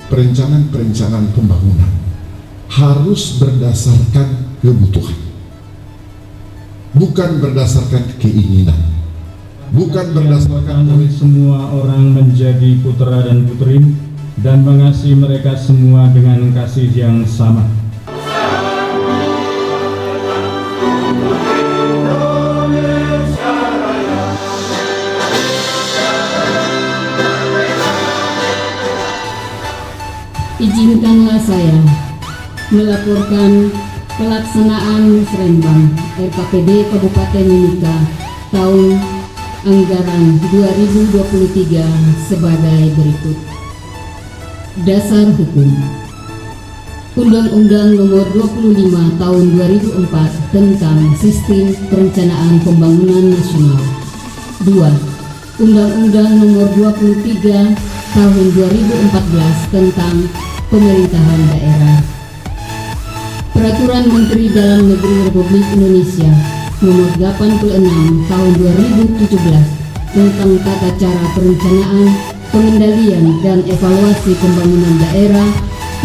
Perencanaan pembangunan harus berdasarkan kebutuhan, bukan berdasarkan keinginan, bukan berdasarkan semua orang menjadi putra dan putri dan mengasihi mereka semua dengan kasih yang sama. Izinkanlah saya melaporkan pelaksanaan Musrembang RKPD Kabupaten Mimika tahun anggaran 2023 sebagai berikut. Dasar hukum. Undang-Undang Nomor 25 Tahun 2004 tentang Sistem Perencanaan Pembangunan Nasional. 2. Undang-Undang Nomor 23 Tahun 2014 tentang Pemerintahan Daerah. Peraturan Menteri Dalam Negeri Republik Indonesia Nomor 86 Tahun 2017 tentang tata cara perencanaan, pengendalian dan evaluasi pembangunan daerah,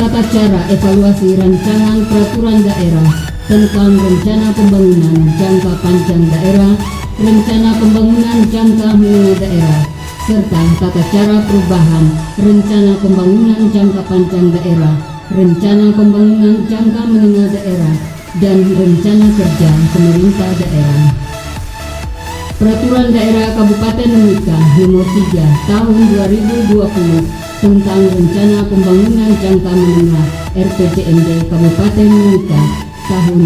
tata cara evaluasi rancangan peraturan daerah tentang rencana pembangunan jangka panjang daerah, rencana pembangunan jangka menengah daerah, serta tata cara perubahan rencana pembangunan jangka panjang daerah, rencana pembangunan jangka menengah daerah, dan rencana kerja pemerintah daerah. Peraturan Daerah Kabupaten Mimika Nomor 3 Tahun 2020 tentang Rencana Pembangunan Jangka Menengah RPJMD Kabupaten Mimika tahun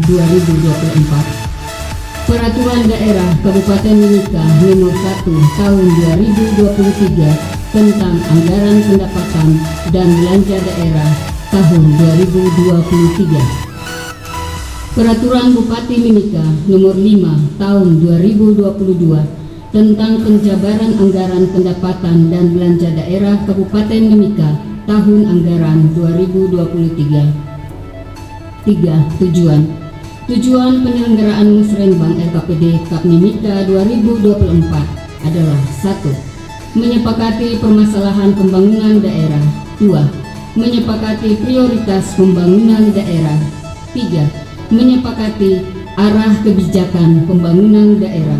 2020-2024. Peraturan Daerah Kabupaten Mimika Nomor 1 Tahun 2023 tentang Anggaran Pendapatan dan Belanja Daerah tahun 2023. Peraturan Bupati Mimika Nomor 5 Tahun 2022 tentang penjabaran anggaran pendapatan dan belanja daerah Kabupaten Mimika tahun anggaran 2023. 3. Tujuan penyelenggaraan Musrembang RKPD Kap Mimika 2024 adalah 1. Menyepakati permasalahan pembangunan daerah. 2. Menyepakati prioritas pembangunan daerah. 3. Menyepakati arah kebijakan pembangunan daerah.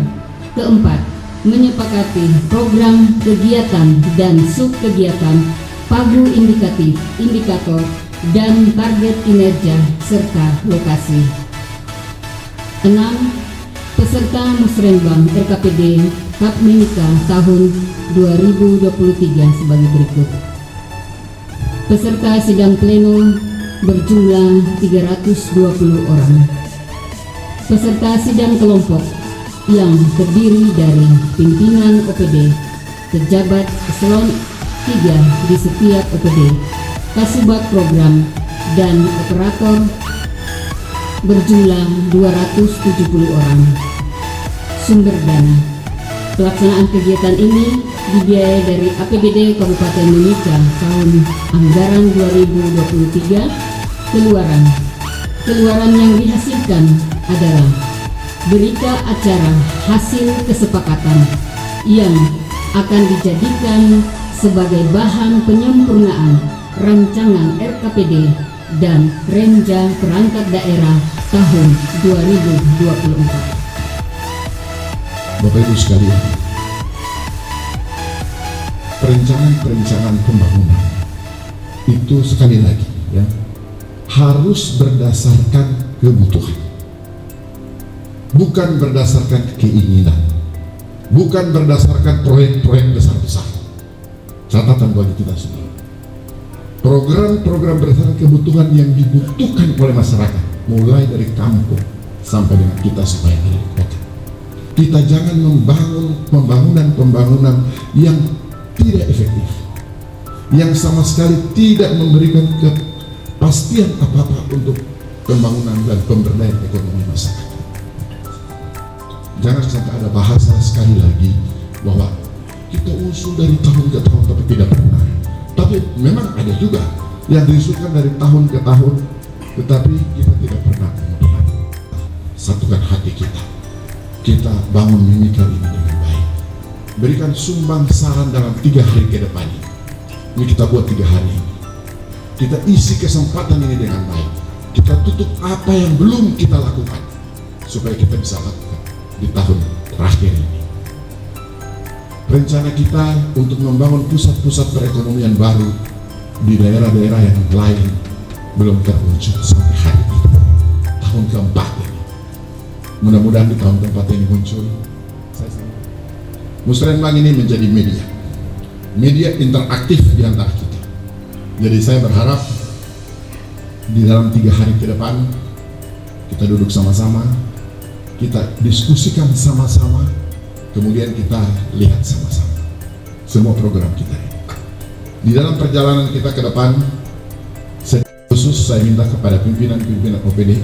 Keempat, menyepakati program kegiatan dan subkegiatan, pagu indikatif, indikator, dan target kinerja serta lokasi. 6. Peserta Musrembang RKPD Kap Mimika tahun 2023 sebagai berikut. Peserta sidang pleno berjumlah 320 orang. Peserta sidang kelompok yang terdiri dari pimpinan OPD, pejabat eselon 3 di setiap OPD, kasubag program, dan operator berjumlah 270 orang. Sumber dana. Pelaksanaan kegiatan ini dibiayai dari APBD Kabupaten Mimika tahun anggaran 2023. Keluaran yang dihasilkan adalah berita acara hasil kesepakatan yang akan dijadikan sebagai bahan penyempurnaan rancangan RKPD dan Renja Perangkat Daerah tahun 2024. Bapak Ibu sekalian, perencanaan pembangunan itu sekali lagi ya harus berdasarkan kebutuhan, bukan berdasarkan keinginan, bukan berdasarkan proyek-proyek besar-besar. Catatan bagi kita semua, program-program berdasarkan kebutuhan yang dibutuhkan oleh masyarakat, mulai dari kampung sampai dengan kita supaya dari kota. Kita jangan membangun pembangunan yang tidak efektif, yang sama sekali tidak memberikan kepastian apa-apa untuk pembangunan dan pemberdayaan ekonomi masyarakat. Jangan sampai ada bahasa sekali lagi bahwa kita usul dari tahun ke tahun tapi tidak pernah. Tapi memang ada juga yang diusulkan dari tahun ke tahun, Tetapi kita tidak pernah kemudian satukan hati kita. Kita bangun Mimika ini dengan baik. Berikan sumbang saran dalam 3 hari ke depan ini. Ini kita buat 3 hari ini. Kita isi kesempatan ini dengan baik. Kita tutup apa yang belum kita lakukan supaya kita bisa lakukan di tahun terakhir ini. Rencana kita untuk membangun pusat-pusat perekonomian baru di daerah-daerah yang lain belum terwujud sampai hari ini. Tahun keempat ini. Mudah-mudahan di tahun keempat ini muncul. Musrenbang ini menjadi media interaktif di antara kita. Jadi saya berharap di dalam 3 hari ke depan kita duduk sama-sama, kita diskusikan sama-sama, kemudian kita lihat sama-sama semua program kita ini. Di dalam perjalanan kita ke depan, khusus saya minta kepada pimpinan-pimpinan OPD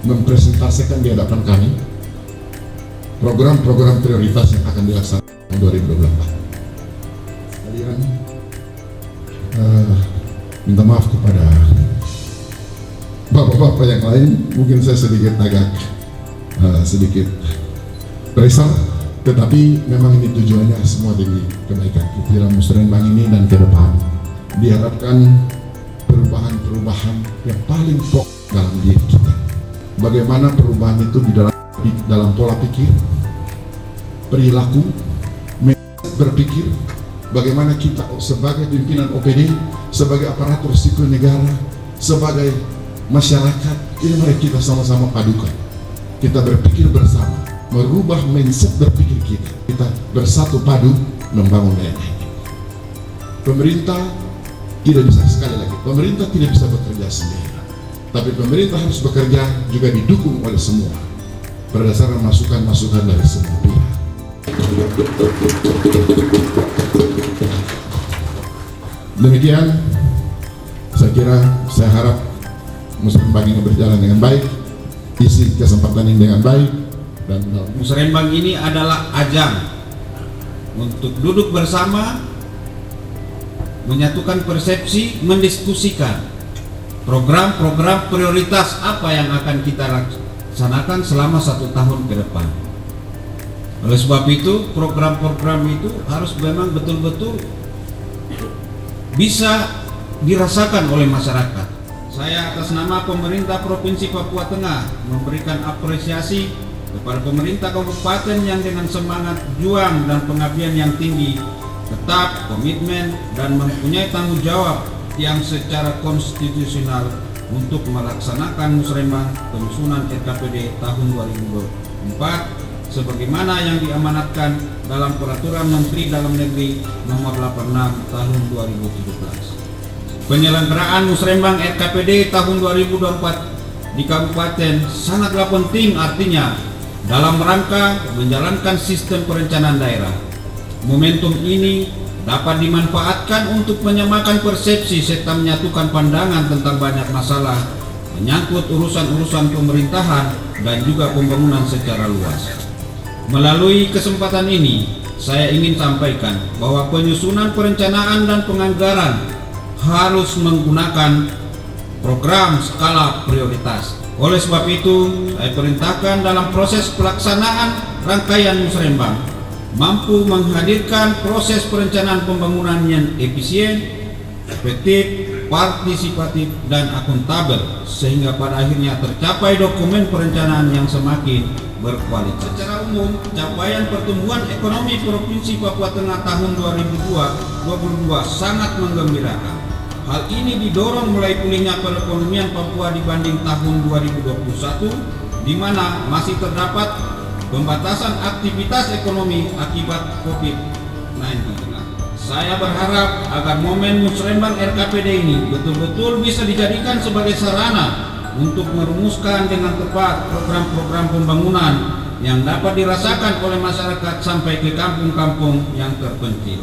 mempresentasikan di hadapan kami program-program prioritas yang akan dilaksanakan 2024. Sekalian minta maaf kepada bapak-bapak yang lain, mungkin saya agak sedikit pressure, tetapi memang ini tujuannya semua demi kebaikan kita dalam Musrenbang ini dan ke depan. Diharapkan perubahan-perubahan yang paling pokok dalam diri kita. Bagaimana perubahan itu di dalam pola pikir, perilaku, berpikir, bagaimana kita sebagai pimpinan OPD, sebagai aparatur sipil negara, sebagai masyarakat, ini mari kita sama-sama padukan. Kita berpikir bersama, merubah mindset berpikir kita. Kita bersatu padu membangun daerah ini. Pemerintah tidak bisa, sekali lagi, pemerintah tidak bisa bekerja sendiri. Tapi pemerintah harus bekerja juga didukung oleh semua berdasarkan masukan-masukan dari semua pihak. Demikian, saya harap Musrenbang ini berjalan dengan baik, isi kesempatan ini dengan baik, dan Musrenbang ini adalah ajang untuk duduk bersama, menyatukan persepsi, mendiskusikan program-program prioritas apa yang akan kita laksanakan selama 1 tahun ke depan. Oleh sebab itu, program-program itu harus memang betul-betul bisa dirasakan oleh masyarakat. Saya atas nama pemerintah Provinsi Papua Tengah memberikan apresiasi kepada pemerintah kabupaten yang dengan semangat juang dan pengabdian yang tinggi, tetap komitmen dan mempunyai tanggung jawab yang secara konstitusional untuk melaksanakan Musrenbang penyusunan RKPD tahun 2024 sebagaimana yang diamanatkan dalam Peraturan Menteri Dalam Negeri Nomor 86 Tahun 2017. Penyelenggaraan Musrenbang RKPD tahun 2024 di kabupaten sangatlah penting, artinya dalam rangka menjalankan sistem perencanaan daerah. Momentum ini dapat dimanfaatkan untuk menyamakan persepsi serta menyatukan pandangan tentang banyak masalah menyangkut urusan-urusan pemerintahan dan juga pembangunan secara luas. Melalui kesempatan ini, saya ingin sampaikan bahwa penyusunan perencanaan dan penganggaran harus menggunakan program skala prioritas. Oleh sebab itu, saya perintahkan dalam proses pelaksanaan rangkaian Musrenbang mampu menghadirkan proses perencanaan pembangunan yang efisien, efektif, partisipatif, dan akuntabel sehingga pada akhirnya tercapai dokumen perencanaan yang semakin berkualitas. Secara umum, capaian pertumbuhan ekonomi Provinsi Papua Tengah tahun 2022 sangat menggembirakan. Hal ini didorong mulai pulihnya perekonomian Papua dibanding tahun 2021, di mana masih terdapat pembatasan aktivitas ekonomi akibat COVID-19. Saya berharap agar momen Musrenbang RKPD ini betul-betul bisa dijadikan sebagai sarana untuk merumuskan dengan tepat program-program pembangunan yang dapat dirasakan oleh masyarakat sampai ke kampung-kampung yang terpencil.